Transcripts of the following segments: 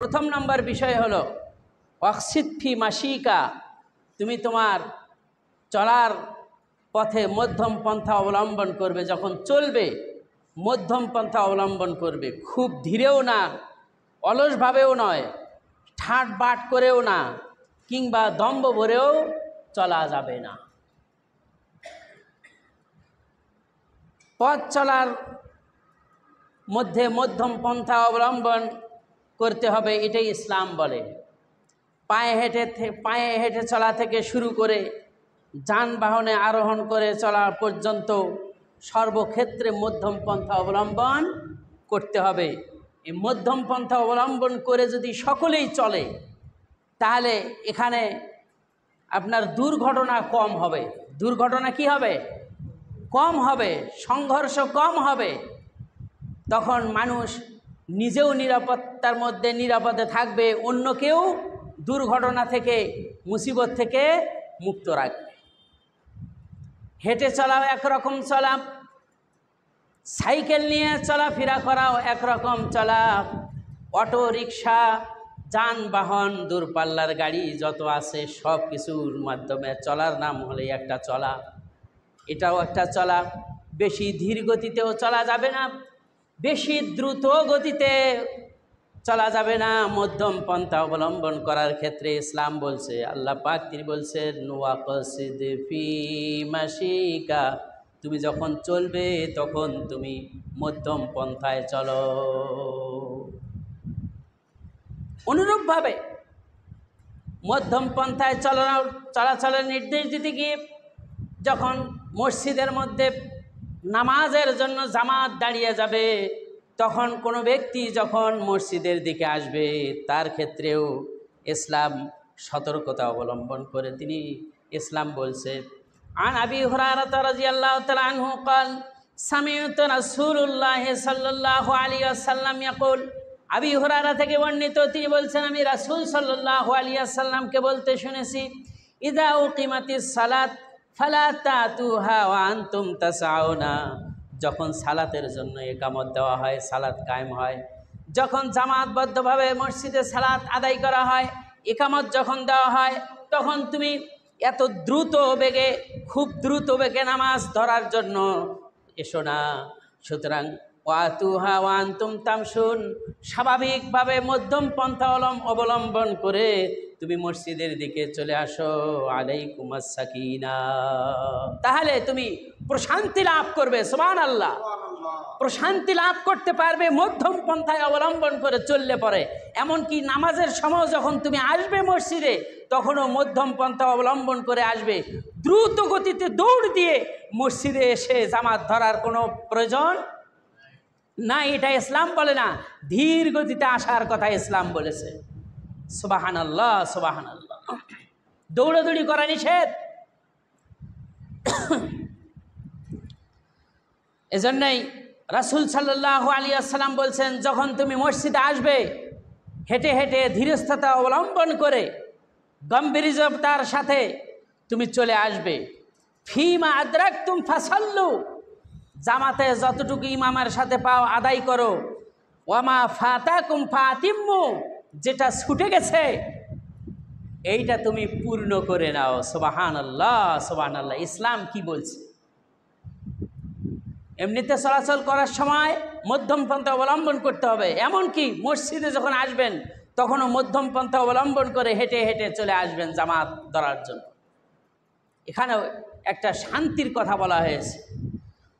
প্রথম নম্বর বিষয় হলো ওয়াকসিদ ফি মাশিকা, তুমি তোমার চলার পথে মধ্যম পন্থা অবলম্বন করবে। যখন চলবে মধ্যম পন্থা অবলম্বন করবে, খুব ধীরেও না, অলসভাবেও নয়, ঠাট বাট করেও না, কিংবা দম্ভ ভরেও চলা যাবে না। পথ চলার মধ্যে মধ্যম পন্থা অবলম্বন করতে হবে, এটাই ইসলাম বলে। পায়ে হেঁটে চলা থেকে শুরু করে যানবাহনে আরোহণ করে চলা পর্যন্ত সর্বক্ষেত্রে মধ্যম পন্থা অবলম্বন করতে হবে। এই মধ্যম পন্থা অবলম্বন করে যদি সকলেই চলে, তাহলে এখানে আপনার দুর্ঘটনা কম হবে। দুর্ঘটনা কি হবে? কম হবে, সংঘর্ষ কম হবে। তখন মানুষ নিজেও নিরাপত্তার মধ্যে নিরাপদে থাকবে, অন্যকেও দুর্ঘটনা থেকে, মুসিবত থেকে মুক্ত রাখবে। হেঁটে চলাও একরকম চলা, সাইকেল নিয়ে চলাফেরা করাও একরকম চলা, অটো রিক্সা যানবাহন দূরপাল্লার গাড়ি যত আছে সব কিছুর মাধ্যমে চলার নাম হলে একটা চলা। এটাও একটা চলা। বেশি ধীর গতিতেও চলা যাবে না, বেশি দ্রুত গতিতে চলা যাবে না। মধ্যম পন্থা অবলম্বন করার ক্ষেত্রে ইসলাম বলছে, আল্লাহ পাক তিনি বলছেন ওয়াকসিদ ফি মাশিকা, তুমি যখন চলবে তখন তুমি মধ্যম পন্থায় চলো। অনুরূপভাবে মধ্যম পন্থায় চলাচলের নির্দেশ দিতে গিয়ে যখন মসজিদের মধ্যে নামাজের জন্য জামাত দাঁড়িয়ে যাবে, তখন কোনো ব্যক্তি যখন মসজিদের দিকে আসবে তার ক্ষেত্রেও ইসলাম সতর্কতা অবলম্বন করে তিনি ইসলাম বলছে, আন আবি হুরায়রা রাদিয়াল্লাহু তাআলা আনহু قال সামি'তু রাসূলুল্লাহ সাল্লাল্লাহু আলাইহি ওয়াসাল্লাম ইয়াকুল, আবি হুরায়রা থেকে বর্ণিত তিনি বলছেন, আমি রাসূল সাল্লাল্লাহু আলাইহি ওয়াসাল্লামকে বলতে শুনেছি, ইযা উকিমাতিস সালাত ফালা তাতুহা ওয়া আনতুম তাসআউনা, যখন সালাতের জন্য ইকামত দেওয়া হয়, সালাত কায়েম হয়, যখন জামাতবদ্ধভাবে মসজিদে সালাত আদায় করা হয়, ইকামত যখন দেওয়া হয়, তখন তুমি এত দ্রুত বেগে, খুব দ্রুত বেগে নামাজ ধরার জন্য এসো না। সুতরাং ওয়াতুহা ওয়া আনতুম তামশুন, স্বাভাবিকভাবে মধ্যম পন্থা অবলম্বন করে তুমি মসজিদের দিকে চলে আসো। আলাইকুমাস সাকিনা, তাহলে তুমি প্রশান্তি লাভ করবে। সুবহানাল্লাহ, প্রশান্তি লাভ করতে পারবে মধ্যম পন্থায় অবলম্বন করে চললে পরে। এমনকি নামাজের সময় যখন তুমি আসবে মসজিদে, তখনও মধ্যম পন্থা অবলম্বন করে আসবে। দ্রুত গতিতে দৌড় দিয়ে মসজিদে এসে জামাত ধরার কোনো প্রয়োজন না, এটা ইসলাম বলে না। ধীর গতিতে আসার কথা ইসলাম বলেছে। সুবহানাল্লাহ, সুবহানাল্লাহ। দৌড়াদৌড়ি করা নিষেধ। এজন্যই রাসূল সাল্লাল্লাহু আলাইহি ওয়াসাল্লাম বলছেন, যখন তুমি মসজিদে আসবে হেঁটে হেঁটে ধীরস্থতা অবলম্বন করে গম্ভীর্যতার সাথে তুমি চলে আসবে। ফিমা আদরাকতুম ফাসাল্লু, জামাতে যতটুকু ইমামের সাথে পাও আদায় করো। ওয়ামা ফাতাকুম ফাতিম্মু, যেটা ছুটে গেছে এইটা তুমি পূর্ণ করে নাও। সুবহানাল্লাহ, সুবহানাল্লাহ। ইসলাম কি বলছে? এমনিতে চলাচল করার সময় মধ্যম পন্থা অবলম্বন করতে হবে। এমনকি মসজিদে যখন আসবেন তখনও মধ্যম পন্থা অবলম্বন করে হেঁটে হেঁটে চলে আসবেন জামাত ধরার জন্য। এখানেও একটা শান্তির কথা বলা হয়েছে,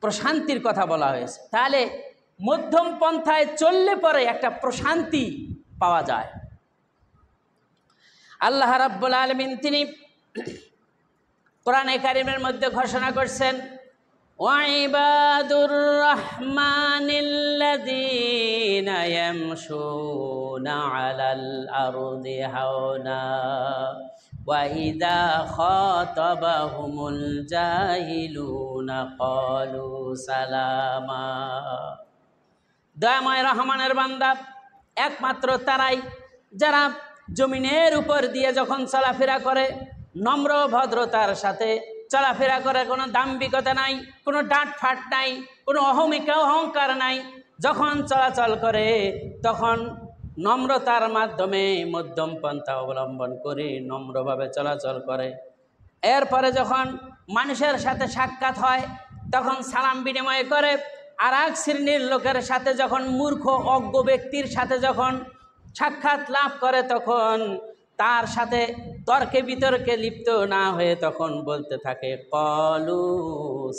প্রশান্তির কথা বলা হয়েছে। তাহলে মধ্যম পন্থায় চললে পরে একটা প্রশান্তি পাওয়া যায়। আল্লাহ রাব্বুল আলামিন তিনি কোরআনে কারিমের মধ্যে ঘোষণা করছেন, ওয়াইবাদুর রহমানিল্লাযীনা ইয়ামশুনা আলাল আরদি হাওনা ওয়া ইযা খাতাবাহুমুল জাহিলুনা ক্বালু সালামা। দয়াময় রহমানের বান্দা একমাত্র তারাই যারা জমিনের উপর দিয়ে যখন চলাফেরা করে নম্র ভদ্রতার সাথে চলাফেরা করে, কোনো দাম্ভিকতা নাই, কোনো ডাঁট ফাট নাই, কোনো অহংকার নাই, যখন চলাচল করে তখন নম্রতার মাধ্যমে মধ্যম পন্থা অবলম্বন করে নম্রভাবে চলাচল করে। এরপরে যখন মানুষের সাথে সাক্ষাৎ হয় তখন সালাম বিনিময় করে। আর এক শ্রেণীর লোকের সাথে যখন মূর্খ অজ্ঞ ব্যক্তির সাথে যখন সাক্ষাৎ লাভ করে তখন তার সাথে তর্কে বিতর্কে লিপ্ত না হয়ে তখন বলতে থাকে কলু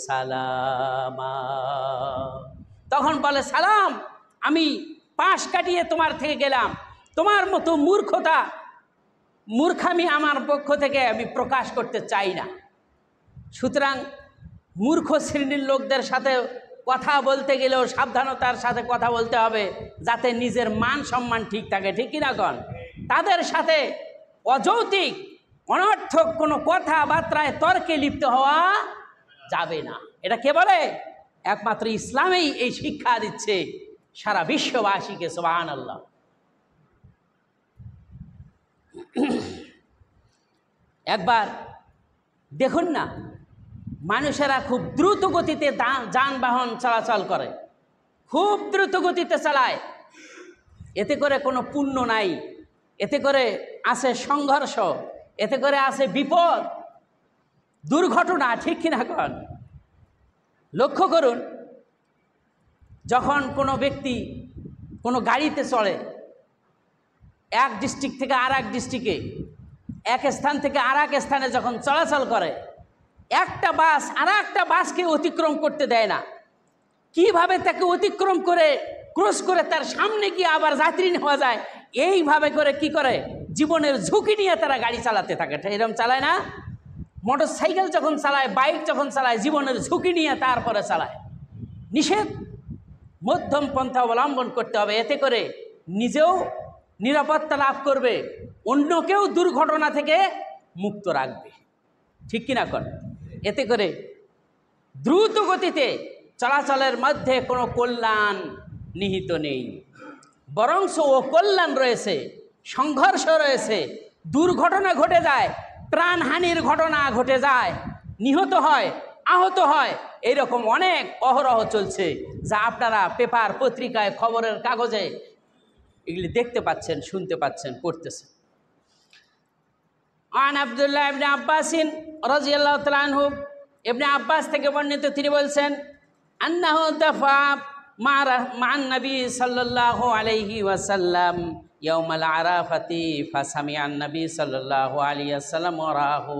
সালামা, তখন বলে সালাম, আমি পাশ কাটিয়ে তোমার থেকে গেলাম, তোমার মতো মূর্খামি আমার পক্ষ থেকে আমি প্রকাশ করতে চাই না। সুতরাং মূর্খ শ্রেণীর লোকদের সাথে কথা বলতে গেলেও সাবধানতার সাথে কথা বলতে হবে, যাতে নিজের মান সম্মান ঠিক থাকে, ঠিক কিনা কন? তাদের সাথে অযৌক্তিক অনর্থক কোনো কথাবার্তায় তর্কে লিপ্ত হওয়া যাবে না। এটা কে বলে? একমাত্র ইসলামেই এই শিক্ষা দিচ্ছে সারা বিশ্ববাসীকে। সুবহানাল্লাহ। একবার দেখুন না, মানুষেরা খুব দ্রুত গতিতে যানবাহন চলাচল করে, খুব দ্রুত গতিতে চালায়। এতে করে কোনো পুণ্য নাই, এতে করে আছে সংঘর্ষ, এতে করে আছে বিপদ, দুর্ঘটনা, ঠিক কিনা কন? লক্ষ্য করুন, যখন কোনো ব্যক্তি কোনো গাড়িতে চড়ে, এক ডিস্ট্রিক্ট থেকে আর এক ডিস্ট্রিক্টে, এক স্থান থেকে আর এক স্থানে যখন চলাচল করে, একটা বাস আর একটা বাসকে অতিক্রম করতে দেয় না। কিভাবে তাকে অতিক্রম করে ক্রস করে তার সামনে গিয়ে আবার যাত্রী নেওয়া যায়, এইভাবে করে কি করে জীবনের ঝুঁকি নিয়ে তারা গাড়ি চালাতে থাকে। এরকম চালায় না? মোটর সাইকেল যখন চালায়, বাইক যখন চালায়, জীবনের ঝুঁকি নিয়ে তারপরে চালায়। নিষেধ, মধ্যম পন্থা অবলম্বন করতে হবে। এতে করে নিজেও নিরাপত্তা লাভ করবে, অন্যকেও দুর্ঘটনা থেকে মুক্ত রাখবে, ঠিক কিনা কর? এতে করে দ্রুত গতিতে চলাচলের মধ্যে কোনো কল্যাণ নিহিত নেই, বরঞ্চ ও কল্যাণ রয়েছে, সংঘর্ষ রয়েছে, দুর্ঘটনা ঘটে যায়, প্রাণহানির ঘটনা ঘটে যায়, নিহত হয়, আহত হয়, এইরকম অনেক অহরহ চলছে, যা আপনারা পেপার, পত্রিকায়, খবরের কাগজে এগুলি দেখতে পাচ্ছেন, শুনতে পাচ্ছেন, পড়তেছেন। আন আব্দুল্লাহ ইবনে আব্বাসিন রাদিয়াল্লাহু তাআলা আনহু, ইবনে আব্বাস থেকে বর্ণিত, তিনি বলছেন আন্নাহু দাফা মা'আন নবী সাল্লাল্লাহু আলাইহি ওয়াসাল্লাম ইয়াউমাল আরাফাতি ফাসামিআন নবী সাল্লাল্লাহু আলাইহি ওয়াসাল্লাম ওয়ারাহু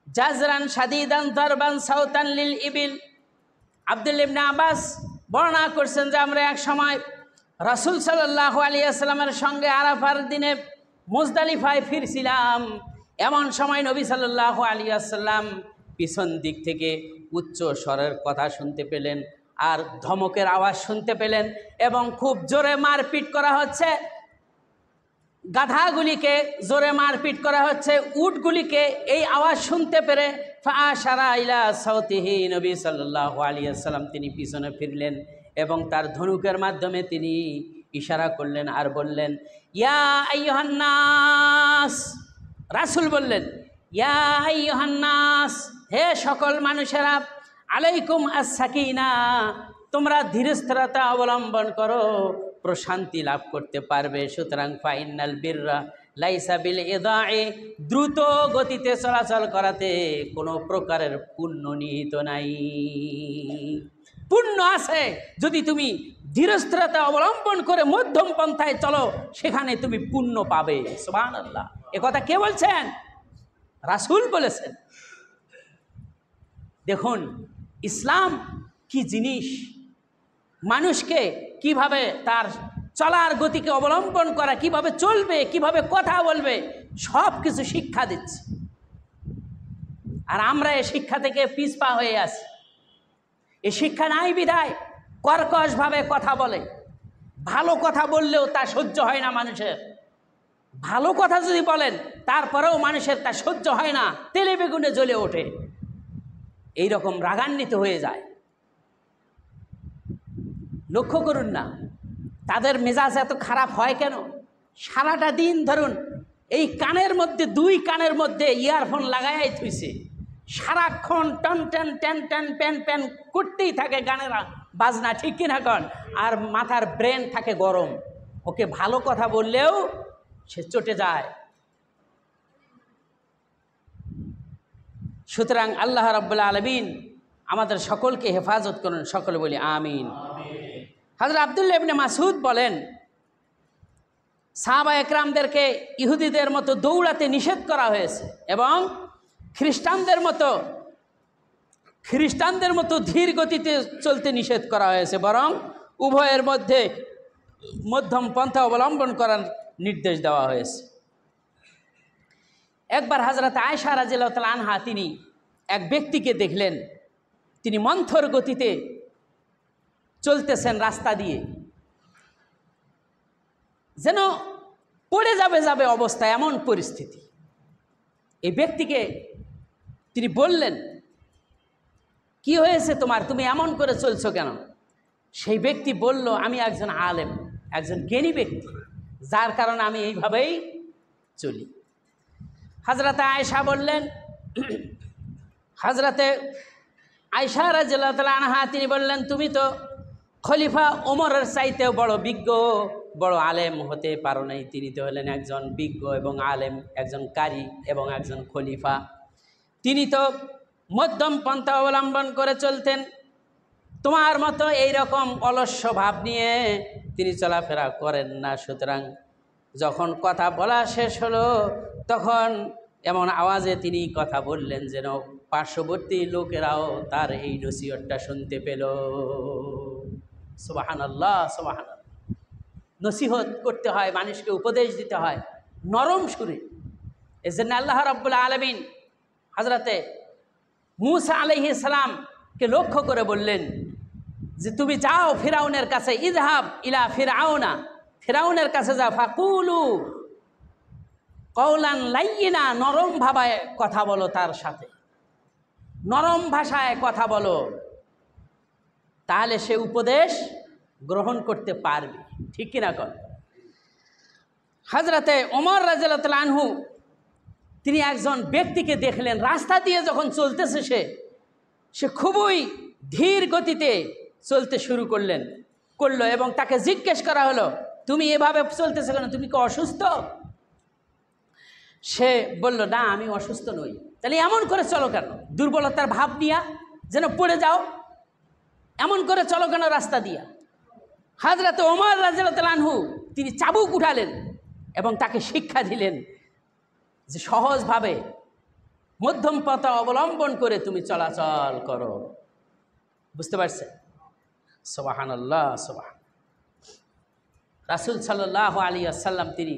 জাজরান শাদীদান দারবান সাউতান লিল ইবিল। আব্দুল্লাহ ইবনে আব্বাস বর্ণনা করছেন যে আমরা এক সময় রাসূল সাল্লাল্লাহু আলাইহি ওয়াসাল্লামের সঙ্গে আরাফার দিনে মুজদালিফায় ফিরছিলাম। এমন সময় নবী সাল্লাল্লাহু আলাইহি ওয়াসাল্লাম পিছন দিক থেকে উচ্চ স্বরের কথা শুনতে পেলেন, আর ধমকের আওয়াজ শুনতে পেলেন, এবং খুব জোরে মারপিট করা হচ্ছে, গাধাগুলিকে জোরে মারপিট করা হচ্ছে, উটগুলিকে। এই আওয়াজ শুনতে পেরে ফাআশারা ইলা সাউতিহি, নবী সাল্লাল্লাহু আলাইহি ওয়াসাল্লাম তিনি পিছনে ফিরলেন এবং তার ধনুকের মাধ্যমে তিনি ইশারা করলেন আর বললেন ইয়া আইয়ুহান নাস। রাসূল বললেন ইয়া আইয়ুহান নাস, হে সকল মানুষেরা, আলাইকুম আস-সাকিনা, তোমরা ধীরস্থিরতা অবলম্বন করো, প্রশান্তি লাভ করতে পারবে। সুতরাং ফাইনাল বিররা লাইসা বিল ইদাই, দ্রুত গতিতে চলাচল করাতে কোনো প্রকারের পুণ্য নিহিত নাই। পুণ্য আছে যদি তুমি ধীরস্থিরতা অবলম্বন করে মধ্যম পন্থায় চলো, সেখানে তুমি পুণ্য পাবে। সুবহানাল্লাহ। এ কথা কে বলছেন? রাসূল বলেছেন। দেখুন ইসলাম কি জিনিস, মানুষকে কিভাবে তার চলার গতিকে অবলম্বন করা, কিভাবে চলবে, কিভাবে কথা বলবে, সব কিছু শিক্ষা দিচ্ছে। আর আমরা এই শিক্ষা থেকে পিছপা হয়ে আছি। এই শিক্ষা নাই বিধায় কর্কশভাবে কথা বলে। ভালো কথা বললেও তা সহ্য হয় না মানুষের। ভালো কথা যদি বলেন তারপরেও মানুষের তা সহ্য হয় না, তেলে বেগুনে জ্বলে ওঠে, এইরকম রাগান্বিত হয়ে যায়। লক্ষ্য করুন না তাদের মেজাজ এত খারাপ হয় কেন? সারাটা দিন ধরুন এই কানের মধ্যে, দুই কানের মধ্যে ইয়ারফোন লাগাই থুইছে, সারাক্ষণ টন টন টেন টেন প্যান প্যান করতেই থাকে গানের বাজনা, ঠিক কিনা কন? আর মাথার ব্রেন থাকে গরম, ওকে ভালো কথা বললেও সে চটে যায়। সুতরাং আল্লাহ রাব্বুল আলামিন আমাদের সকলকে হেফাজত করুন, সকলে বলি আমিন। হযরত আব্দুল্লাহ ইবনে মাসউদ বলেন, সাহাবা একরামদেরকে ইহুদিদের মতো দৌড়াতে নিষেধ করা হয়েছে এবং খ্রিস্টানদের মতো ধীর গতিতে চলতে নিষেধ করা হয়েছে, বরং উভয়ের মধ্যে মধ্যম পন্থা অবলম্বন করার নির্দেশ দেওয়া হয়েছে। একবার হযরত আয়েশা রাদিয়াল্লাহু তাআলা আনহা তিনি এক ব্যক্তিকে দেখলেন, তিনি মন্থর গতিতে চলতেছেন রাস্তা দিয়ে, যেন পড়ে যাবে অবস্থা, এমন পরিস্থিতি। এই ব্যক্তিকে তিনি বললেন, কি হয়েছে তোমার, তুমি এমন করে চলছো কেন? সেই ব্যক্তি বলল, আমি একজন আলেম, একজন জ্ঞানী ব্যক্তি, যার কারণে আমি এইভাবেই চলি। হযরতে আয়েশা বললেন, হযরতে আয়েশা রাদিয়াল্লাহু তাআলা আনহা তিনি বললেন, তুমি তো খলিফা ওমরের চাইতেও বড় বিজ্ঞ, বড় আলেম হতে পারো নাই। তিনি তো হলেন একজন বিজ্ঞ এবং আলেম, একজন কারি এবং একজন খলিফা। তিনি তো মধ্যম পন্থা অবলম্বন করে চলতেন, তোমার মতো এইরকম অলস্য ভাব নিয়ে তিনি চলাফেরা করেন না। সুতরাং যখন কথা বলা শেষ হলো, তখন এমন আওয়াজে তিনি কথা বললেন যেন পার্শ্ববর্তী লোকেরাও তার এই নসিহতটা শুনতে পেল। সুবহানাল্লাহ, সুবহানাল্লাহ। নসিহত করতে হয়, মানুষকে উপদেশ দিতে হয় নরম সুরে। এজন্য আল্লাহ রাব্বুল আলামিন হযরতে মূসা আলাইহিস সালামকে লক্ষ্য করে বললেন যে তুমি যাও ফিরাউনের কাছে, ইযহাব ইলা ফিরাউনা, ফিরাউনের কাছে যাও, ফাকুলু কওলান লাইয়িনা, নরম ভাবে কথা বলো, তার সাথে নরম ভাষায় কথা বলো, তাহলে সে উপদেশ গ্রহণ করতে পারবে। ঠিক কিনা কর? হযরতে ওমর রাদিয়াল্লাহু তাআলা আনহু তিনি একজন ব্যক্তিকে দেখলেন, রাস্তা দিয়ে যখন চলতেছে সে খুবই ধীর গতিতে চলতে শুরু করলো এবং তাকে জিজ্ঞেস করা হলো, তুমি এভাবে চলতেছো কেন, তুমি কি অসুস্থ? সে বলল, না আমি অসুস্থ নই। তাহলে এমন করে চলো কেন, দুর্বলতার ভাব নিয়া যেন পড়ে যাও, এমন করে চলো কেন রাস্তা দিয়া? হযরত ওমর রাদিয়াল্লাহু তাআলা আনহু তিনি চাবুক উঠালেন এবং তাকে শিক্ষা দিলেন যে সহজভাবে মধ্যম পথ অবলম্বন করে তুমি চলাচল করো। বুঝতে পারছেন? সুবহানাল্লাহ, সুবহান। রাসূল সাল্লাল্লাহু আলাইহি ওয়াসাল্লাম তিনি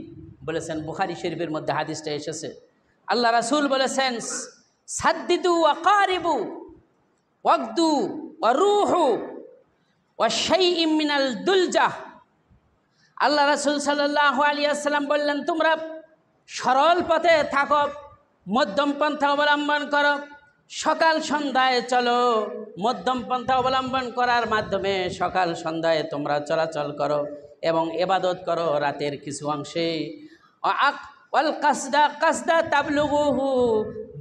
বলেছেন, বুখারী শরীফের মধ্যে হাদিসটা এসেছে, আল্লাহ রাসূল বলেছেন, সাদ্দিদু ওয়া কারিবু ওয়াগদু ওয়া রুহু ওয়া শাইইম মিনাল দুলজাহ। আল্লাহ রাসূল সাল্লাল্লাহু আলাইহি ওয়াসাল্লাম বললেন, তোমরা সরল পথে থাকো, মধ্যম পন্থা অবলম্বন করো, সকাল সন্ধ্যায় চলো। মধ্যম পন্থা অবলম্বন করার মাধ্যমে সকাল সন্ধ্যায় তোমরা চলাচল করো এবং ইবাদত করো রাতের কিছু অংশে। ওয়াল কাসদা তাবলুগুহু,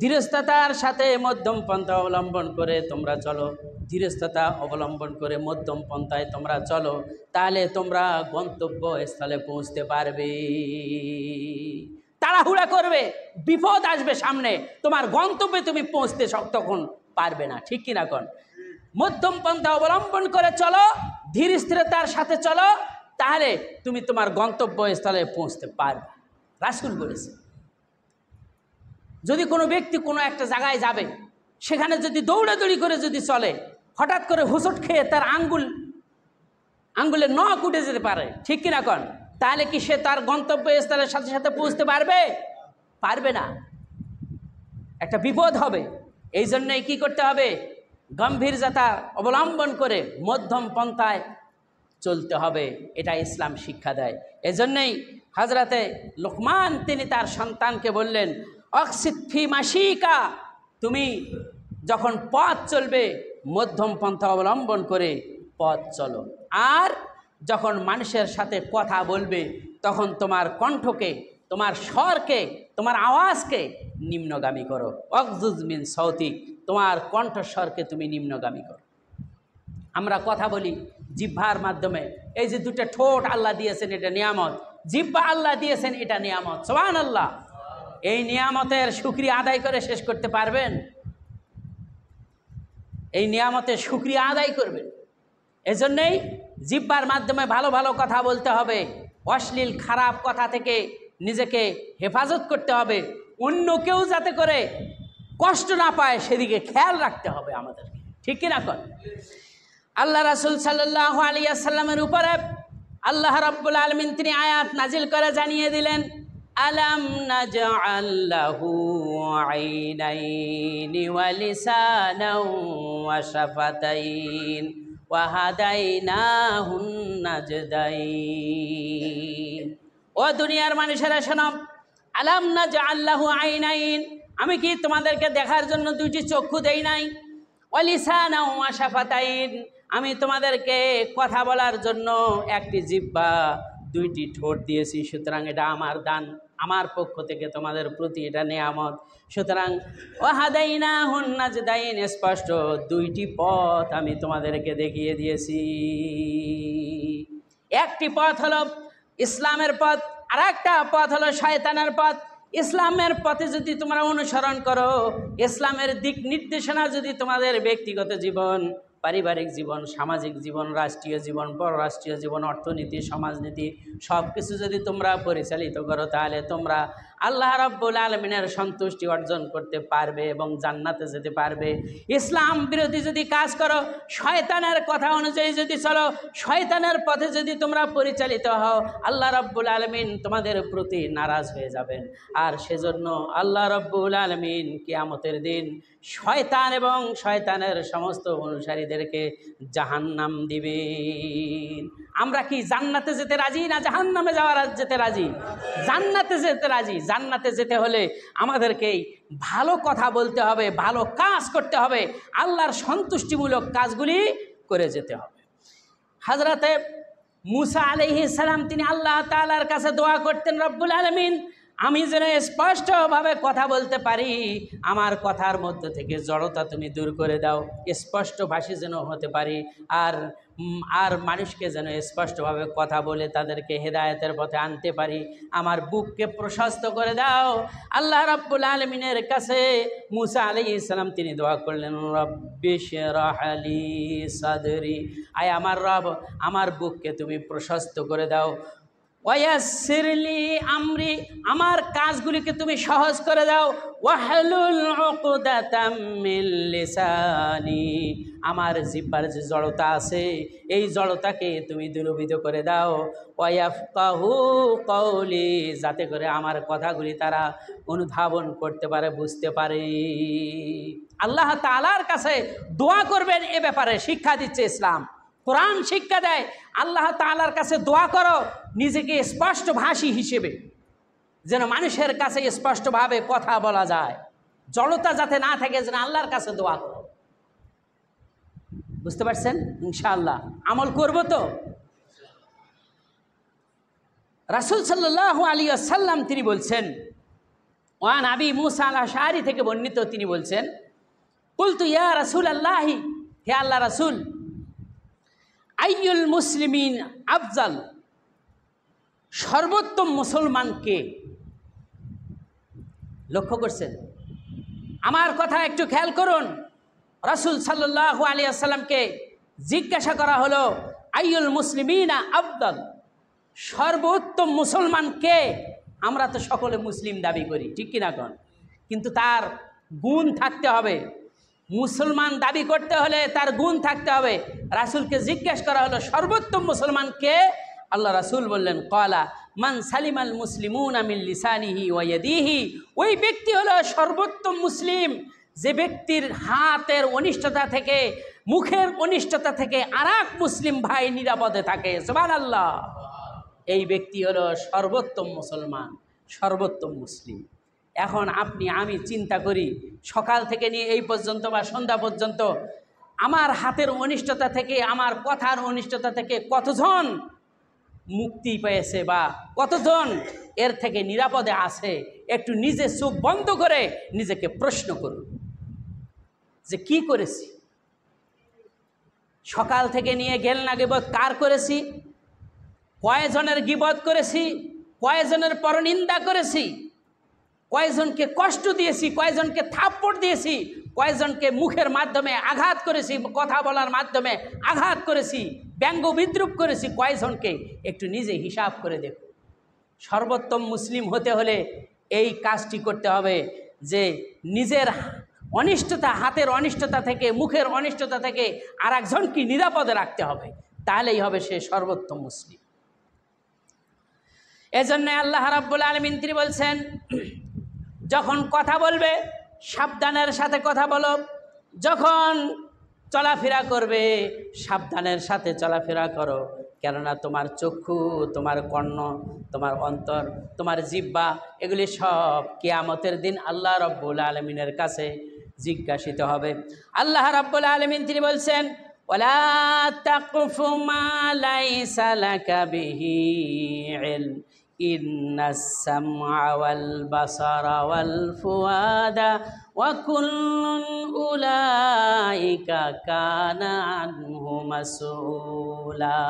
ধীরস্থতার সাথে মধ্যম পন্থা অবলম্বন করে তোমরা চলো, ধীরস্থতা অবলম্বন করে মধ্যম পন্থায় তোমরা চলো, তাহলে তোমরা গন্তব্যস্থলে পৌঁছতে পারবে। তাড়াহুড়া করবে, বিপদ আসবে সামনে, তোমার গন্তব্যে তুমি পৌঁছতে তখন পারবে না। ঠিক কিনা কোন? মধ্যম পন্থা অবলম্বন করে চলো, ধীর স্থিরতার সাথে চলো, তাহলে তুমি তোমার গন্তব্যস্থলে পৌঁছতে পারবে। রাসূল বলেছে, যদি কোনো ব্যক্তি কোনো একটা জায়গায় যাবে, সেখানে যদি দৌড়াদৌড়ি করে যদি চলে, হঠাৎ করে হুঁচট খেয়ে তার আঙ্গুলের নখ উঠে যেতে পারে। ঠিক কিনা কন? তাহলে কি সে তার গন্তব্যস্থলের সাথে সাথে পৌঁছতে পারবে না, একটা বিপদ হবে। এই জন্যই কী করতে হবে? গম্ভীরতা অবলম্বন করে মধ্যম পন্থায় চলতে হবে, এটা ইসলাম শিক্ষা দেয়। এজন্যই হযরতে লুকমান তিনি তার সন্তানকে বললেন, অকসিদ ফি মাশিকা, তুমি যখন পথ চলবে মধ্যম পন্থা অবলম্বন করে পথ চলো, আর যখন মানুষের সাথে কথা বলবে তখন তোমার কণ্ঠকে, তোমার স্বরকে, তোমার আওয়াজকে নিম্নগামী করো। ওয়াগযুজ মিন সাউতিক, তোমার কণ্ঠস্বরকে তুমি নিম্নগামী করো। আমরা কথা বলি জিহ্বার মাধ্যমে। এই যে দুটো ঠোঁট আল্লাহ দিয়েছেন, এটা নিয়ামত। জিহ্বা আল্লাহ দিয়েছেন, এটা নিয়ামত। সুবহানাল্লাহ। এই নিয়ামতের শুকরিয়া আদায় করে শেষ করতে পারবেন? এই নিয়ামতের শুকরিয়া আদায় করবেন। এজন্যই জিহ্বার মাধ্যমে ভালো ভালো কথা বলতে হবে, অশ্লীল খারাপ কথা থেকে নিজেকে হেফাজত করতে হবে, অন্য কেউ যাতে করে কষ্ট না পায় সেদিকে খেয়াল রাখতে হবে আমাদেরকে, ঠিক কিনা কর? আল্লাহ রাসূল সাল্লাল্লাহু আলাইহি ওয়াসাল্লামের উপরে আল্লাহ রাব্বুল আলামিন তিনি আয়াত নাজিল করে জানিয়ে দিলেন, আলাম নাজআল লাহু আইনাইনি ওয়া লিসানাও ওয়া শাফাতাইন ওয়া হাদাইনাহুন নাজদাইন। ও দুনিয়ার মানুষেরা শোনো, আলাম নাজআল লাহু আইনাইন, আমি কি তোমাদেরকে দেখার জন্য দুইটি চক্ষু দেই নাই? ওয়া লিসানাও ওয়া শাফাতাইন, আমি তোমাদেরকে কথা বলার জন্য একটি জিহ্বা, দুইটি ঠোঁট দিয়েছি। সুতরাং এটা আমার দান, আমার পক্ষ থেকে তোমাদের প্রতি এটা নেয়ামত। সুতরাং ওয়াহাদাইনাহুন নাজদাইন, স্পষ্ট দুইটি পথ আমি তোমাদেরকে দেখিয়ে দিয়েছি। একটি পথ হলো ইসলামের পথ, আর একটা পথ হলো শয়তানের পথ। ইসলামের পথে যদি তোমরা অনুসরণ করো, ইসলামের দিক নির্দেশনা যদি তোমাদের ব্যক্তিগত জীবন, পারিবারিক জীবন, সামাজিক জীবন, রাষ্ট্রীয় জীবন, পররাষ্ট্রীয় জীবন, অর্থনীতি, সমাজনীতি সব কিছু যদি তোমরা পরিচালিত করো, তাহলে তোমরা আল্লাহ রাব্বুল আলামিনের সন্তুষ্টি অর্জন করতে পারবে এবং জান্নাতে যেতে পারবে। ইসলাম বিরোধী যদি কাজ করো, শয়তানের কথা অনুযায়ী যদি চলো, শয়তানের পথে যদি তোমরা পরিচালিত হও, আল্লাহ রাব্বুল আলামিন তোমাদের প্রতি নারাজ হয়ে যাবেন। আর সেজন্য আল্লাহ রাব্বুল আলামিন কিয়ামতের দিন শয়তান এবং শয়তানের সমস্ত অনুসারীদেরকে জাহান্নাম দিবেন। আমরা কি জান্নাতে যেতে রাজি না জাহান্নামে যেতে রাজি? জান্নাতে যেতে রাজি। জান্নাতে যেতে হলে আমাদেরকেই ভালো কথা বলতে হবে, ভালো কাজ করতে হবে, আল্লাহর সন্তুষ্টিমূলক কাজগুলি করে যেতে হবে। হযরতে মুসা আলাইহিস সালাম তিনি আল্লাহ তাআলার কাছে দোয়া করতেন, রব্বুল আলামিন আমি যেন স্পষ্টভাবে কথা বলতে পারি, আমার কথার মধ্যে থেকে জড়তা তুমি দূর করে দাও, স্পষ্টভাষী যেন হতে পারি, আর মানুষকে যেন স্পষ্টভাবে কথা বলে তাদেরকে হেদায়েতের পথে আনতে পারি, আমার বুককে প্রশস্ত করে দাও। আল্লাহ রাব্বুল আলামিনের কাছে মুসা আলাইহিস সালাম তিনি দোয়া করলেন, রব্বি শরহ লি সাদরি, আয় আমার রব আমার বুককে তুমি প্রশস্ত করে দাও, ওয়ায়াসসিরলি আমরি, আমার কাজগুলিকে তুমি সহজ করে দাও, ওয়াহলুল উকদাতাম মিন লিসানি, আমার জিহ্বার যে জড়তা আছে এই জড়তাকে তুমি দূরীভূত করে দাও, ওয়ায়াফকাহু কওলি, যাতে করে আমার কথাগুলি তারা অনুধাবন করতে পারে, বুঝতে পারে। আল্লাহ তাআলার কাছে দোয়া করবেন, এ ব্যাপারে শিক্ষা দিচ্ছে ইসলাম, কোরআন শিক্ষা দেয়। আল্লাহ তাআলার কাছে দোয়া করো নিজেকে স্পষ্টভাষী হিসেবে, যেন মানুষের কাছে স্পষ্টভাবে কথা বলা যায়, জড়তা যাতে না থাকে, যেন আল্লাহর কাছে দোয়া করো। বুঝতে পারছেন? ইনশাআল্লাহ আমল করব তো। রাসূল সাল্লাল্লাহু আলাইহি ওয়াসাল্লাম তিনি বলছেন, ওয়ান আবি মুসা আল-আশআরী থেকে বর্ণিত, তিনি বলছেন, কুলতু ইয়া রাসূলাল্লাহি, হে আল্লাহ রাসূল, আইয়ুল মুসলিমিন আফজাল, সর্বোত্তম মুসলমান কে? লক্ষ্য করছেন? আমার কথা একটু খেয়াল করুন। রাসূল সাল্লাল্লাহু আলাইহি ওয়াসাল্লামকে জিজ্ঞাসা করা হলো, আইয়ুল মুসলিমিনা আফজাল, সর্বোত্তম মুসলমান কে? আমরা তো সকলে মুসলিম দাবি করি, ঠিক কিনা কোন? কিন্তু তার গুণ থাকতে হবে। মুসলমান দাবি করতে হলে তার গুণ থাকতে হবে। রাসূলকে জিজ্ঞেস করা হলো সর্বোত্তম মুসলমান কে? আল্লাহ রাসূল বললেন, ক্বালা মান সালিমাল মুসলিমুনা মিন লিসানিহি ওয়া ইয়াদিহি, ওই ব্যক্তি হলো সর্বোত্তম মুসলিম যে ব্যক্তির হাতের অনিষ্টতা থেকে, মুখের অনিষ্টতা থেকে আরেক মুসলিম ভাই নিরাপদে থাকে। সুবহানাল্লাহ। এই ব্যক্তি হলো সর্বোত্তম মুসলমান, সর্বোত্তম মুসলিম। এখন আপনি আমি চিন্তা করি, সকাল থেকে নিয়ে এই পর্যন্ত বা সন্ধ্যা পর্যন্ত আমার হাতের অনিষ্টতা থেকে, আমার কথার অনিষ্টতা থেকে কতজন মুক্তি পেয়েছে বা কতজন এর থেকে নিরাপদে আছে? একটু নিজে চোখ বন্ধ করে নিজেকে প্রশ্ন করুন যে কি করেছি। সকাল থেকে নিয়ে গেলনা গিবত কার করেছি, কয়জনের গিবত করেছি, কয়জনের পরনিন্দা করেছি, কয়জনকে কষ্ট দিয়েছি, কয়জনকে থাপ্পড় দিয়েছি, কয়জনকে মুখের মাধ্যমে আঘাত করেছি, কথা বলার মাধ্যমে আঘাত করেছি, ব্যঙ্গ বিদ্রুপ করেছি, কয়জনকে একটু নিজে হিসাব করে দেখো। সর্বোত্তম মুসলিম হতে হলে এই কাজটি করতে হবে যে নিজের অনিষ্টতা, হাতের অনিষ্টতা থেকে, মুখের অনিষ্টতা থেকে আর একজনকে নিরাপদে রাখতে হবে, তাহলেই হবে সে সর্বোত্তম মুসলিম। এজন্য আল্লাহ রাব্বুল আলামিন তিনি বলছেন, যখন কথা বলবে সাবধানের সাথে কথা বলো, যখন চলাফেরা করবে সাবধানের সাথে চলাফেরা করো, কেননা তোমার চক্ষু, তোমার কর্ণ, তোমার অন্তর, তোমার জিহ্বা, এগুলি সব কিয়ামতের দিন আল্লাহ রাব্বুল আলামিনের কাছে জিজ্ঞাসিত হবে। আল্লাহ রাব্বুল আলামিন তিনি বলছেন, ওয়ালা তাকফু মা লাইসা লাকা বিহি ইলম ইন্নাস সামআ ওয়াল বাসারা ওয়াল ফুআদা ওয়া কুল্লুন উলাইকা কানা আনহু মাসউলা।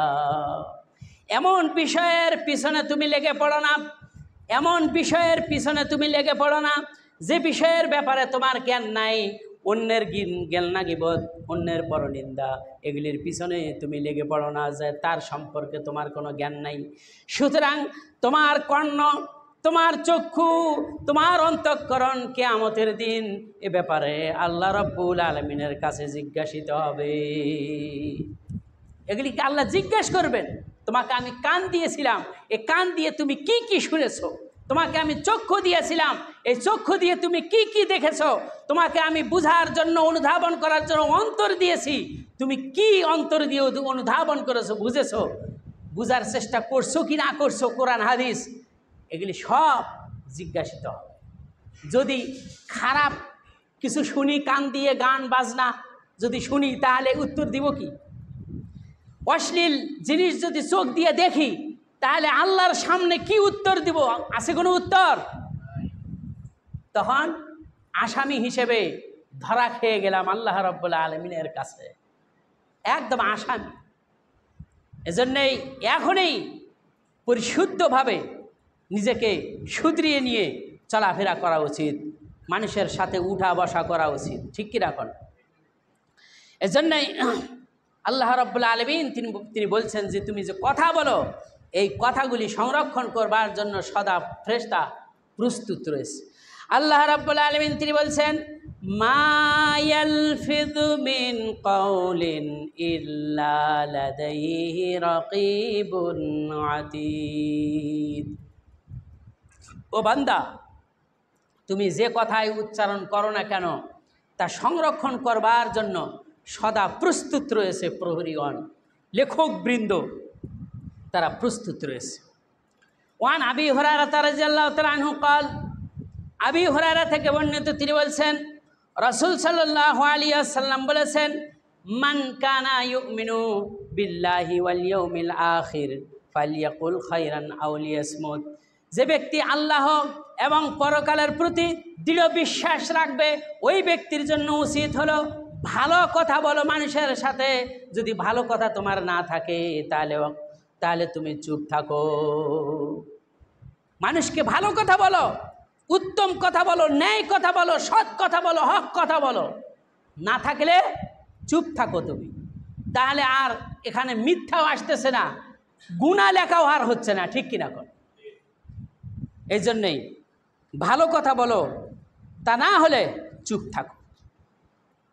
এমন বিষয়ের পিছনে তুমি লেগে পড়ো না, এমন বিষয়ের পিছনে তুমি লেগে পড়ো না যে বিষয়ের ব্যাপারে তোমার জ্ঞান নাই। অন্যের গেলনা গিবত, অন্যের পরনিন্দা, এগুলির পিছনে তুমি লেগে পড়ো না যে তার সম্পর্কে তোমার কোনো জ্ঞান নাই। সুতরাং তোমার কর্ণ, তোমার চক্ষু, তোমার অন্তঃকরণ কিয়ামতের দিন এ ব্যাপারে আল্লাহ রাব্বুল আলামিনের কাছে জিজ্ঞাসিত হবে। এগুলিকে আল্লাহ জিজ্ঞাসা করবেন, তোমাকে আমি কান দিয়েছিলাম, এ কান দিয়ে তুমি কি কি শুনেছো? তোমাকে আমি চক্ষু দিয়েছিলাম, এই চক্ষু দিয়ে তুমি কি কি দেখেছো? তোমাকে আমি বুঝার জন্য, অনুধাবন করার জন্য অন্তর দিয়েছি, তুমি কি অন্তর দিয়ে অনুধাবন করেছো, বুঝেছো, বুঝার চেষ্টা করছো কি না করছো? কোরআন হাদিস এগুলি সব জিজ্ঞাসিত হবে। যদি খারাপ কিছু শুনি, কান দিয়ে গান বাজনা যদি শুনি, তাহলে উত্তর দিব কি? অশ্লীল জিনিস যদি চোখ দিয়ে দেখি, তাহলে আল্লাহর সামনে কি উত্তর দিব? আছে কোনো উত্তর? তখন আসামি হিসেবে ধরা খেয়ে গেলাম আল্লাহ রাব্বুল আলামিনের কাছে, একদম আসামি। এজন্যই এখনই পরিশুদ্ধভাবে নিজেকে শুধরিয়ে নিয়ে চলাফেরা করা উচিত, মানুষের সাথে উঠা বসা করা উচিত, ঠিক কি রাখুন। এজন্যই আল্লাহ রাব্বুল আলামিন তিনি বলছেন যে তুমি যে কথা বলো, এই কথাগুলি সংরক্ষণ করবার জন্য সদা ফেরেশতা প্রস্তুত রয়েছে। আল্লাহ রাব্বুল আলামিন তিনি বলছেন, মা ইয়ালফিযু মিন কাওলিন ইল্লা লাদাইহি রাকীবুন আতীদ। ও বান্দা, তুমি যে কথাই উচ্চারণ করো না কেন, তা সংরক্ষণ করবার জন্য সদা প্রস্তুত রয়েছে প্রহরীগণ, লেখকবৃন্দ, তারা প্রস্তুত রয়েছে। ওয়ান আবি হুরায়রা রাদিয়াল্লাহু তাআলা আনহু قال, আবি হুরায়রা থেকে বর্ণিত তিনি বলছেন, রাসূল সাল্লাল্লাহু আলাইহি ওয়াসাল্লাম বলেছেন, মান কানা ইউমিনু বিল্লাহি ওয়াল ইয়াউমিল আখির ফালইয়াকুল খায়রান আও লিয়াসমুত। যে ব্যক্তি আল্লাহ এবং পরকালের প্রতি দৃঢ় বিশ্বাস রাখবে, ওই ব্যক্তির জন্য উচিত হলো ভালো কথা বলো মানুষের সাথে। যদি ভালো কথা তোমার না থাকে, তাহলে তুমি চুপ থাকো। মানুষকে ভালো কথা বলো, উত্তম কথা বলো, ন্যায় কথা বলো, সৎ কথা বলো, হক কথা বলো। না থাকলে চুপ থাকো তুমি, তাহলে আর এখানে মিথ্যাও আসতেছে না, গুনাহ লেখাও আর হচ্ছে না, ঠিক কিনা কর। এই জন্যেই ভালো কথা বলো, তা না হলে চুপ থাকো।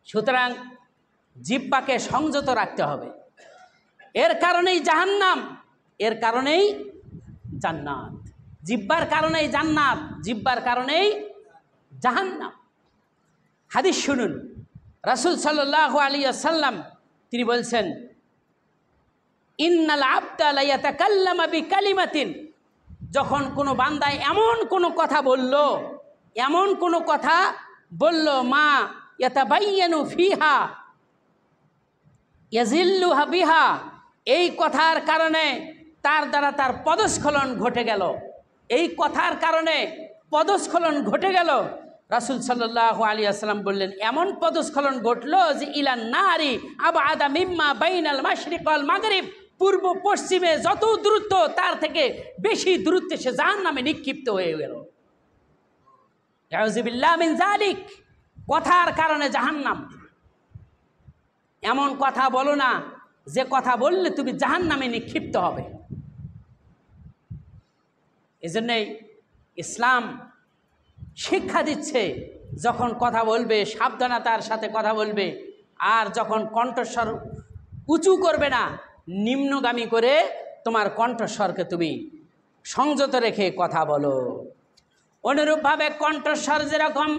সুতরাং জিহ্বাকে সংযত রাখতে হবে। এর কারণেই জাহান্নাম, এর কারণেই জান্নাত। জিহ্বার কারণেই জান্নাত, জিহ্বার কারণেই জাহান্নাম। হাদিস শুনুন, রাসূল সাল্লাল্লাহু আলাইহি ওয়াসাল্লাম তিনি বলছেন, ইন্নাল আবদা লা ইয়াতাকাল্লামু বিকালিমাতিন। যখন কোনো বান্দায় এমন কোনো কথা বলল, এমন কোনো কথা বলল, মা ইয়াতাবায়্যানু ফিহা ইয়াজিল্লুহা বিহা, এই কথার কারণে তার দ্বারা তার পদস্খলন ঘটে গেল, এই কথার কারণে পদস্খলন ঘটে গেল। রাসূল সাল্লাল্লাহু আলাইহি ওয়াসাল্লাম বললেন, এমন পদস্খলন ঘটলো যে ইলান নারি আবআদা মিম্মা বাইনাল মাশরিক ওয়াল মাগরিব, পূর্ব পশ্চিমে যত দূরত্ব তার থেকে বেশি দূরত্বে সে জাহান্নামে নিক্ষিপ্ত হয়ে গেল। আউযুবিল্লাহ মিন যালিক, কথার কারণে জাহান্নাম। এমন কথা বলো না যে কথা বললে তুমি জাহান্নামে নিক্ষিপ্ত হবে। এজন্যই ইসলাম শিক্ষা দিচ্ছে, যখন কথা বলবে সাবধানতার সাথে কথা বলবে, আর যখন কণ্ঠস্বর উঁচু করবে না, নিম্নগামী করে তোমার কণ্ঠস্বরকে তুমি সংযত রেখে কথা বলো। অনুরূপভাবে কণ্ঠস্বর যেরকম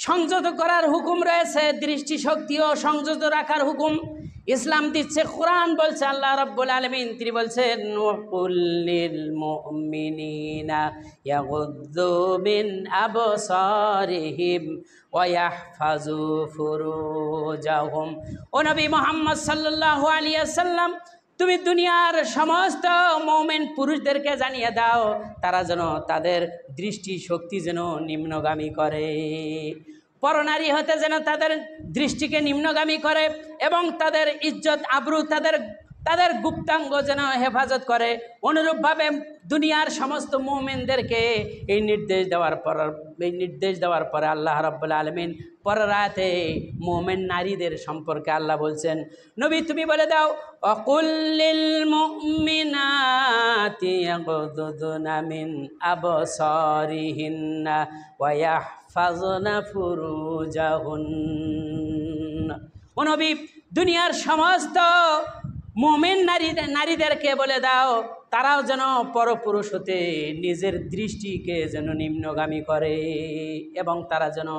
সংযত করার হুকুম রয়েছে, দৃষ্টিশক্তিও সংযত রাখার হুকুম ইসলাম দিচ্ছে। কোরআন বলছে, আল্লাহ রাব্বুল আলামিন তিনি বলছেন, ওয়াকুল্লিল মুমিনিনা ইয়াগুদ্দু মিন আবসারিহিম ওয়া ইয়াহফাজু ফুরুজাহুম। ও নবী মুহাম্মদ সাল্লাল্লাহু আলাইহি ওয়াসাল্লাম, তুমি দুনিয়ার সমস্ত মুমিন পুরুষদেরকে জানিয়ে দাও, তারা যেন তাদের দৃষ্টি শক্তি যেন নিম্নগামী করে, পরনারী হতে যেন তাদের দৃষ্টিকে নিম্নগামী করে, এবং তাদের ইজ্জত আবরু তাদের গুপ্তাঙ্গ যেন হেফাজত করে। অনুরূপভাবে দুনিয়ার সমস্ত মুমিনদেরকে এই নির্দেশ দেওয়ার পরে আল্লাহ রাব্বুল আলামিন পরের আয়াতে মুমিন নারীদের সম্পর্কে আল্লাহ বলছেন, নবী তুমি বলে দাও, ওয়াকুল্লিল মুমিনাতি ইয়াগুদুনা মিন আবসারিহিন্না ওয়া ইয়াহফাজনা ফুরুজাহুন্না। ও নবী, দুনিয়ার সমস্ত মুমিন নারীদেরকে বলে দাও, তারাও যেন পরপুরুষ হতে নিজের দৃষ্টিকে যেন নিম্নগামী করে, এবং তারা যেন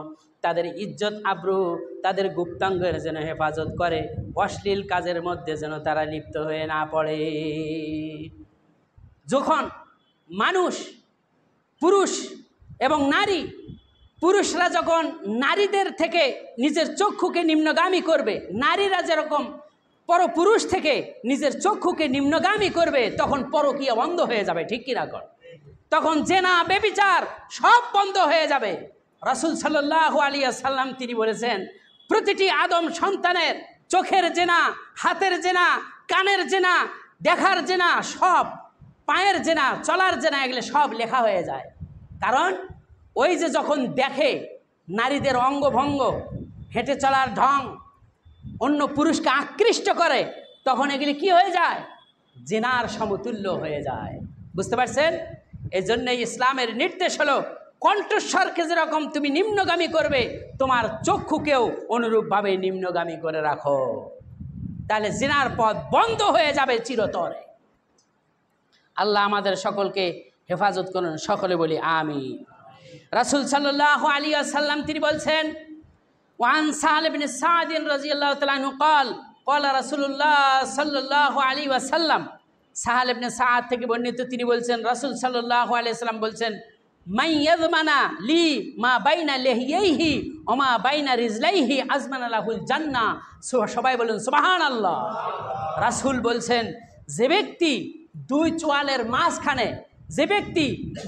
তাদের ইজ্জত আবরু তাদের গুপ্তাঙ্গের যেন হেফাজত করে, অশ্লীল কাজের মধ্যে যেন তারা লিপ্ত হয়ে না পড়ে। যখন মানুষ, পুরুষ এবং নারী, পুরুষরা যখন নারীদের থেকে নিজের চক্ষুকে নিম্নগামী করবে, নারীরা যেরকম পরপুরুষ থেকে নিজের চক্ষুকে নিম্নগামী করবে, তখন পরকীয়া বন্ধ হয়ে যাবে, ঠিক কিনা কর? তখন জেনা ব্যভিচার সব বন্ধ হয়ে যাবে। রাসূল সাল্লাল্লাহু আলাইহি ওয়াসাল্লাম তিনি বলেছেন, প্রতিটি আদম সন্তানের চোখের জেনা, হাতের জেনা, কানের জেনা, দেখার জেনা, সব পায়ের জেনা, চলার জেনা, এগুলো সব লেখা হয়ে যায়। কারণ ওই যে যখন দেখে নারীদের অঙ্গভঙ্গ, হেঁটে চলার ঢং অন্য পুরুষকে আকৃষ্ট করে, তখন এগুলি কি হয়ে যায়? জিনার সমতুল্য হয়ে যায়। বুঝতে পারছেন? এই জন্যই ইসলামের নির্দেশ হলো, কণ্ঠস্বরকে যেরকম তুমি নিম্নগামী করবে, তোমার চক্ষুকেও অনুরূপভাবে নিম্নগামী করে রাখো, তাহলে জিনার পথ বন্ধ হয়ে যাবে চিরতরে। আল্লাহ আমাদের সকলকে হেফাজত করুন, সকলে বলি আমিন। রাসূল সাল্লাল্লাহু আলাইহি ওয়াসাল্লাম তিনি বলছেন, ওয়ান সাহল ইবনে সাদ রাদিয়াল্লাহু তাআলা আনহু قال قال رسول الله সাল্লাল্লাহু আলাইহি ওয়াসাল্লাম, সাহল ইবনে সাদ থেকে বর্ণিত, তিনি বলছেন, রাসূল সাল্লাল্লাহু আলাইহি ওয়াসাল্লাম বলছেন, মান ইয়াযমানা লি মা বাইনা লিহিয়াইহি ওয়া মা বাইনা রিজলাইহি আযমানা লাহুল জান্নাহ। সবাই বলুন সুবহানাল্লাহ। রাসূল বলছেন, যে ব্যক্তি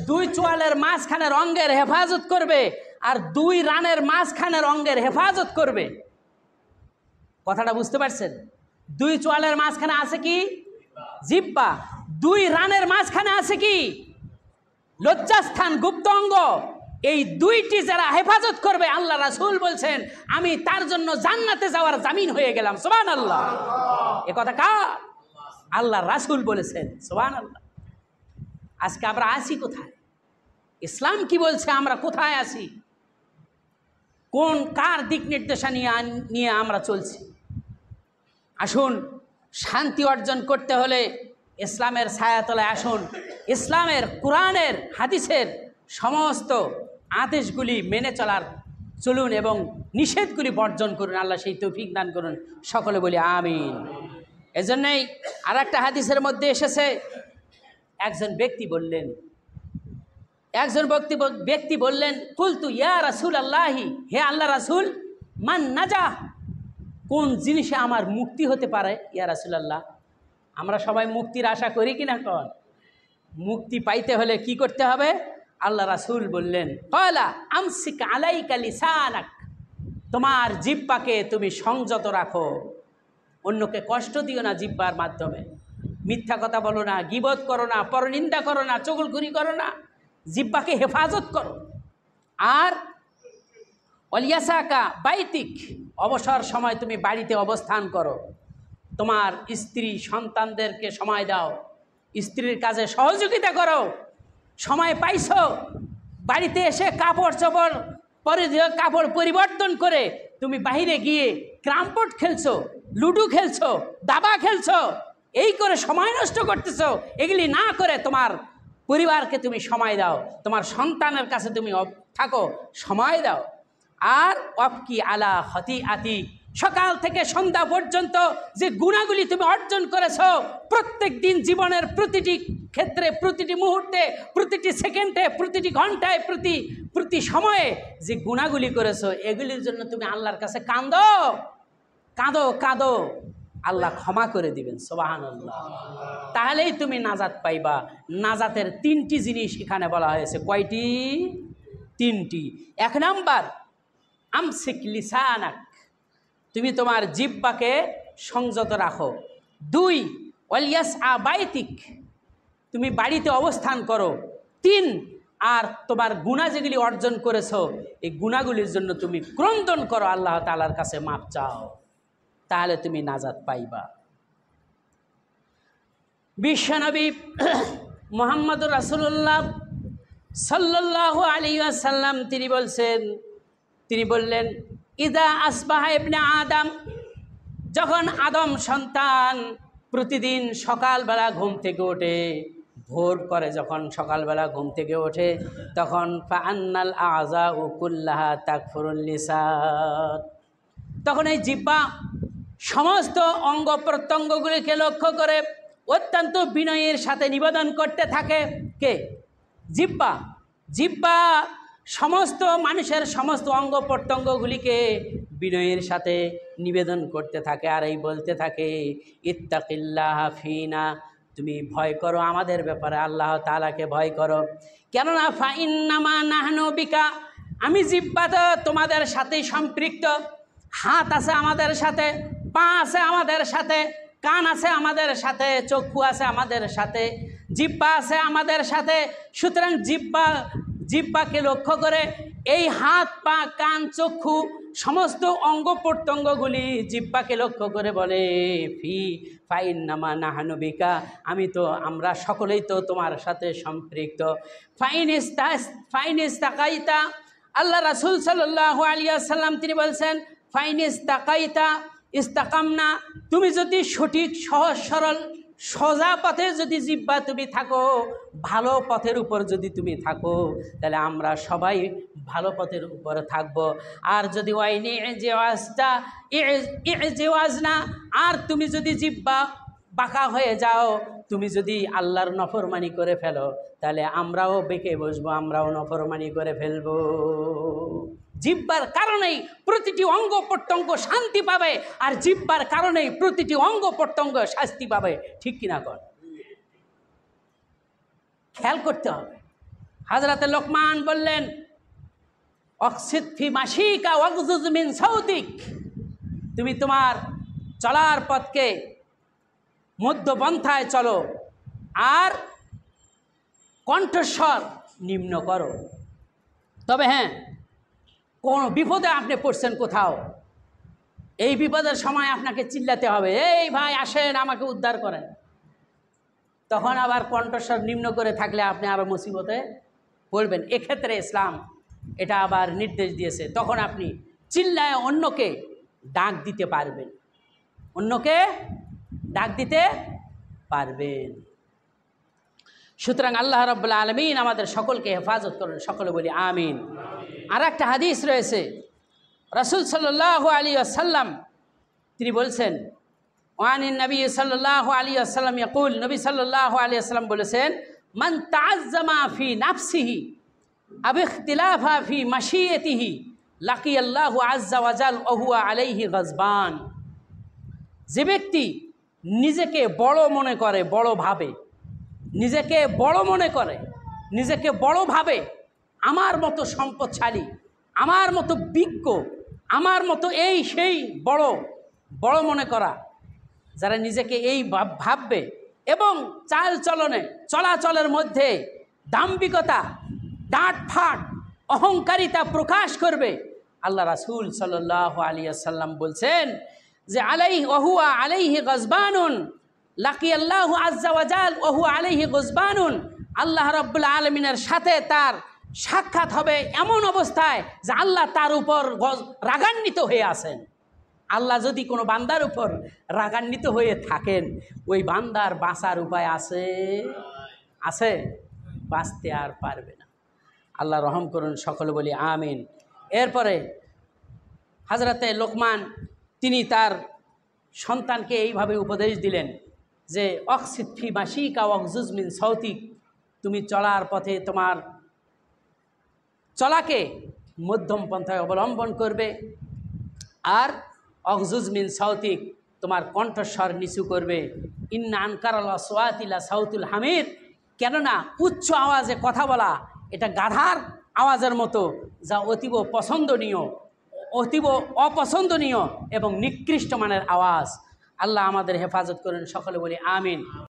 দুই চোয়ালের মাঝখানের অঙ্গের হেফাজত করবে, আর দুই রানের মাঝখানের অঙ্গের হেফাজত করবে, কথাটা বুঝতে পারছেন? দুই চোয়ালের মাঝখানে আছে কি? জিহ্বা। দুই রানের মাঝখানে আছে কি? লজ্জাস্থান, গুপ্ত অঙ্গ। এই দুইটি যারা হেফাজত করবে, আল্লাহ রাসূল বলছেন, আমি তার জন্য জান্নাতে যাওয়ার জামিন হয়ে গেলাম। সুবহানাল্লাহ। এ কথা কার? আল্লাহ রাসূল বলেছেন। সুবহানাল্লাহ। আজকে আমরা আছি কোথায়? ইসলাম কি বলছে? আমরা কোথায় আছি? কার দিক নির্দেশনা নিয়ে আমরা চলছি? আসুন, শান্তি অর্জন করতে হলে ইসলামের ছায়াতলায় আসুন। ইসলামের, কোরআনের, হাদিসের সমস্ত আদেশগুলি মেনে চলুন এবং নিষেধগুলি বর্জন করুন। আল্লাহ সেই তৌফিক দান করুন, সকলে বলি আমিন। এজন্যই আর একটা হাদিসের মধ্যে এসেছে, একজন ব্যক্তি বললেন, কুলতু ইয়া রাসূলাল্লাহি, হে আল্লাহ রাসূল, মান নাজাহ, কোন জিনিসে আমার মুক্তি হতে পারে ইয়া রাসূলুল্লাহ? আমরা সবাই মুক্তির আশা করি কিনা? মুক্তি পাইতে হলে কি করতে হবে? আল্লাহ রাসূল বললেন, ক্বালা আমসিক আলাইকা লিসানাক, তোমার জিহ্বাকে তুমি সংযত রাখো, অন্যকে কষ্ট দিও না জিহ্বার মাধ্যমে, মিথ্যা কথা বলো না, গীবত করো না, পরনিন্দা করো না, চগলখুরি করো না, জিহ্বাকে হেফাজত করো। আর ওয়ালিয়াসাকা বাইতিক, অবসর সময় তুমি বাড়িতে অবস্থান করো, তোমার স্ত্রী সন্তানদেরকে সময় দাও, স্ত্রীর কাজে সহযোগিতা করো। সময় পাইছো, বাড়িতে এসে কাপড় চোপড় কাপড় পরিবর্তন করে তুমি বাইরে গিয়ে ক্রামপট খেলছো, লুডো খেলছো, দাবা খেলছো, এই করে সময় নষ্ট করতেছো। এগুলি না করে তোমার পরিবারকে তুমি সময় দাও, তোমার সন্তানের কাছে তুমি থাকো, সময় দাও। আর অফকি আলা খতিআতি, সকাল থেকে সন্ধ্যা পর্যন্ত যে গুণাগুলি তুমি অর্জন করেছো, প্রত্যেক দিন জীবনের প্রতিটি ক্ষেত্রে, প্রতিটি মুহূর্তে, প্রতিটি সেকেন্ডে, প্রতিটি ঘন্টায়, প্রতি সময়ে যে গুণাগুলি করেছো, এগুলির জন্য তুমি আল্লাহর কাছে কাঁদো কাঁদো কাঁদো, আল্লাহ ক্ষমা করে দিবেন। সুবহানাল্লাহ। তাহলেই তুমি নাজাত পাইবা। নাজাতের 3টি জিনিস এখানে বলা হয়েছে। কয়টি? 3টি। 1 নাম্বার, আমসিক লিসানাক, তুমি তোমার জিহ্বাকে সংযত রাখো। 2, ওয়ালিয়াসআ বাইতিক, তুমি বাড়িতে অবস্থান করো। 3, আর তোমার গুনাহ যেগুলি অর্জন করেছো, এই গুনাহগুলির জন্য তুমি ক্রন্দন করো, আল্লাহ তাআলার কাছে মাপ চাও, তাহলে তুমি নাজাত পাইবা। বিশ্বনবী মুহাম্মদুর রাসূলুল্লাহ সাল্লাল্লাহু আলাইহি ওয়াসাল্লাম তিনি বললেন, ইদা আসবাহা ইবনে আদম, যখন আদম সন্তান প্রতিদিন সকালবেলা ঘুম থেকে ওঠে, ভোর করে যখন সকালবেলা ঘুম থেকে ওঠে, তখন ফাআন্নাল আযাউ কুল্লাহা তাকফুরুল লিসান, তখন এই জিহ্বা সমস্ত অঙ্গ প্রত্যঙ্গগুলিকে লক্ষ্য করে অত্যন্ত বিনয়ের সাথে নিবেদন করতে থাকে। কে? জিহ্বা। জিহ্বা সমস্ত মানুষের সমস্ত অঙ্গ প্রত্যঙ্গগুলিকে বিনয়ের সাথে নিবেদন করতে থাকে, আর এই বলতে থাকে, ইত্তাকিল্লাহ ফিনা, তুমি ভয় করো আমাদের ব্যাপারে, আল্লাহ তাআলাকে ভয় করো। কেননা ফাইন্নামা নাহনু বিকা, আমি জিহ্বা তো তোমাদের সাথেই সম্পৃক্ত। হাত আছে আমাদের সাথে, পা আছে আমাদের সাথে, কান আছে আমাদের সাথে, চক্ষু আছে আমাদের সাথে, জিহ্বা আছে আমাদের সাথে। সুতরাং জিহ্বাকে লক্ষ্য করে এই হাত, পা, কান, চক্ষু সমস্ত অঙ্গ প্রত্যঙ্গগুলি জিহ্বাকে লক্ষ্য করে বলে, ফাইন্নামা নাহনু বিকা, আমরা সকলেই তো তোমার সাথে সম্পৃক্ত। ফাইন ইস্তাকাইতা, আল্লাহ রাসূল সাল্লাল্লাহু আলাইহি ওয়াসাল্লাম তিনি বলছেন, ফাইন ইস্তাকাইতা ইস্তাকামনা, তুমি যদি সঠিক সহজ সরল সোজা পথে যদি জিহ্বা তুমি থাকো, ভালো পথের উপর যদি তুমি থাকো, তাহলে আমরা সবাই ভালো পথের উপরে থাকব। আর যদি ওয়াইনি ইজওয়াজনা, আর তুমি যদি জিহ্বা বাঁকা হয়ে যাও, তুমি যদি আল্লাহর নফরমানি করে ফেলো, তাহলে আমরাও বেঁকে বসবো, আমরাও নফরমানি করে ফেলবো। জিহ্বার কারণেই প্রতিটি অঙ্গ প্রত্যঙ্গ শান্তি পাবে, আর জিহ্বার কারণেই প্রতিটি অঙ্গ প্রত্যঙ্গ শাস্তি পাবে। ঠিক কিনা কর? খেয়াল করতে হবে। হযরতে লোকমান বললেন, অকসিদ ফি মাশিকা ওয়াগযুজ মিন সাউতিক, তুমি তোমার চলার পথকে মধ্যপন্থায় চলো, আর কণ্ঠস্বর নিম্ন করো। তবে হ্যাঁ, কোন বিপদে আপনি পড়ছেন কোথাও, এই বিপদের সময় আপনাকে চিল্লাতে হবে, এই ভাই আসেন আমাকে উদ্ধার করেন। তখন আবার কণ্ঠস্বর নিম্ন করে থাকলে আপনি আরও মুসিবতে পড়বেন। এক্ষেত্রে ইসলাম এটা আবার নির্দেশ দিয়েছে, তখন আপনি চিল্লায় অন্যকে ডাক দিতে পারবেন, অন্যকে ডাক দিতে পারবেন। সুতরাং আল্লাহ রাব্বুল আলামিন আমাদের সকলকে হেফাজত করুন, সকলে বলি আমিন। আর একটা হাদিস রয়েছে, রাসূল সাল্লাল্লাহু আলাইহি ওয়াসাল্লাম তিনি বলছেন, ওয়ানিন নবী সাল্লাল্লাহু আলাইহি ওয়াসাল্লাম ইয়াকুল, নবী সাল্লাল্লাহু আলাইহি ওয়াসাল্লাম বলেছেন, মান তাআজ্জামা ফি নাফসিহি আব ইখতিলাফা ফি মাশিয়াতিহি লাকিয়াল্লাহু আযজা ওয়া জাল ওয়া হুয়া আলাইহি গজবান। যে ব্যক্তি নিজেকে বড় মনে করে, বড় ভাবে, নিজেকে বড় মনে করে, নিজেকে বড় ভাবে, আমার মতো সম্পদশালী, আমার মতো বিজ্ঞ, আমার মতো এই সেই বড় বড় মনে করা, যারা নিজেকে এই ভাববে এবং চাল চলনে চলাচলের মধ্যে দাম্ভিকতা, ডাঁটফাট, অহংকারিতা প্রকাশ করবে, আল্লাহ রাসূল সাল্লাল্লাহু আলাইহি ওয়াসাল্লাম বলছেন যে আলাইহি ওহুয়া আলাইহি গজবানুন লাকিয়াল্লাহু আজ্জা ওয়াজাল ওহুয়া আলাইহি গজবানুন, আল্লাহ রাব্বুল আলামিনের সাথে তার সাক্ষাৎ হবে এমন অবস্থায় যে আল্লাহ তার উপর রাগান্বিত হয়ে আছেন। আল্লাহ যদি কোনো বান্দার উপর রাগান্বিত হয়ে থাকেন, ওই বান্দার বাঁচার উপায় আছে? বাঁচতে আর পারবে না। আল্লাহ রহম করুন, সকলে বলি আমিন। এরপরে হযরতে লোকমান তিনি তার সন্তানকে এইভাবে উপদেশ দিলেন যে অকসিদ ফি মাশিকা ওয়াগজুজ মিন সাউতিক, তুমি চলার পথে তোমার চলাকে মধ্যম পন্থায় অবলম্বন করবে, আর অগজুজ মিন সাউতিক, তোমার কণ্ঠস্বর নিচু করবে। ইন্না আনকারাল আসওয়াতি লা সাউতুল হামির, কেননা উচ্চ আওয়াজে কথা বলা এটা গাধার আওয়াজের মতো, যা অতীব পছন্দনীয়, অতীব অপছন্দনীয় এবং নিকৃষ্ট মানের আওয়াজ। আল্লাহ আমাদের হেফাজত করেন, সকলে বলি আমিন।